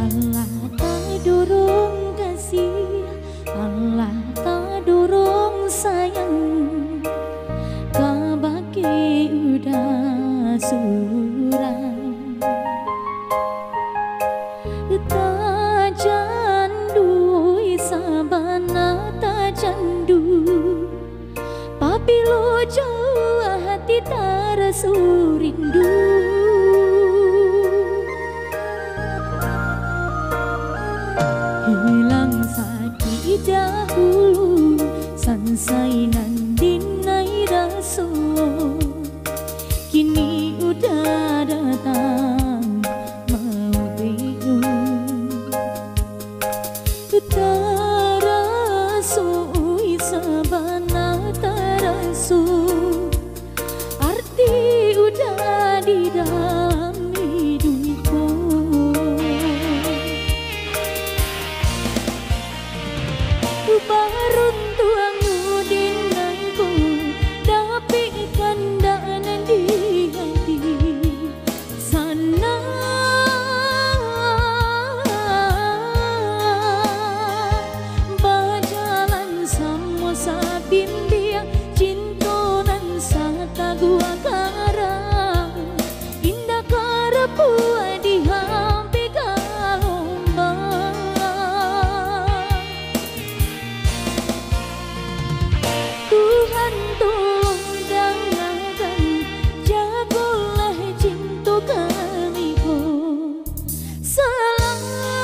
Allah tak durung kasih, Allah tak durung sayang, kabaki udah surang. Tak jandu sabana tak jandu, papilo jauh hati tarasu rindu. Hilang sakit dahulu, sansai nandinai raso, kini udah datang mau bingung. Taraso isabana taraso, arti udah di dalam hidupku. Barun tuangmu dinaiku, tapi kandanan di hati sana. Berjalan sama sabimbiang cintonan sata gua karang, indah karapu di hampi kalombang. Tuhan tolong dengarkan, jagalah cinta kamiku selamanya,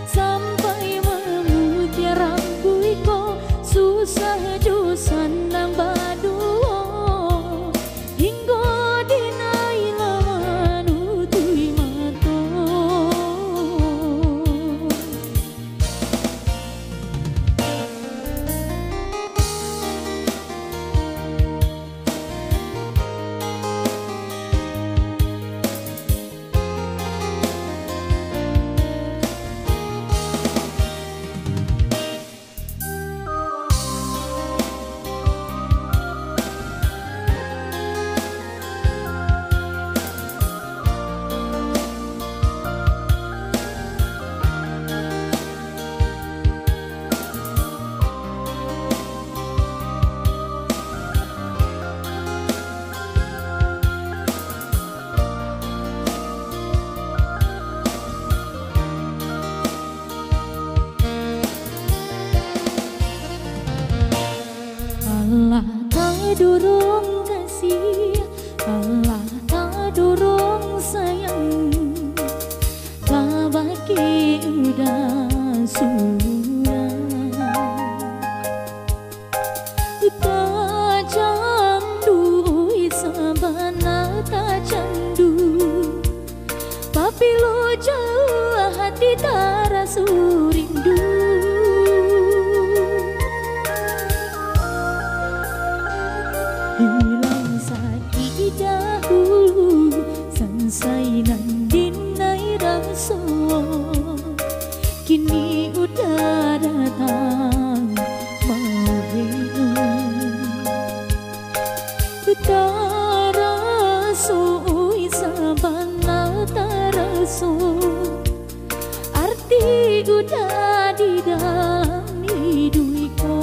sampai memutiar rambutku susah jo sandang baduo, hingga dinai lawan utui mato. Allah tak durung kasih, Allah tak durung sayang, kabaki udah surang. Tak candu isabana tak candu, papilo jauh hati tarasu rindu. Hilang sakit dahulu, sansai nandinai raso, kini udah datang mau bingung. Taraso isabana taraso, arti udah di dalam hidupku.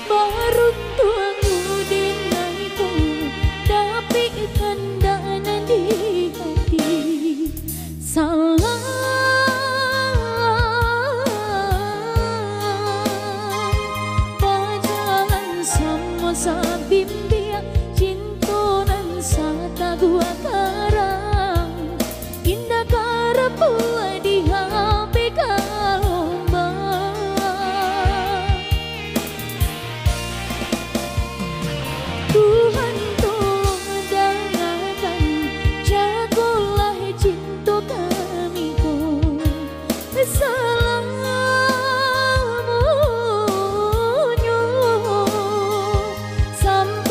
Barun tuangmu dinaiku, tapi kandanan di hati salah. Berjalan sama sabimbiang cintonan sata gua karang, indah karapu di hampi kalombang. Tuhan tolong dengarkan, jagalah cinta kamiku selamanya, sampai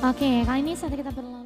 Oke, kali ini saatnya kita berlalu.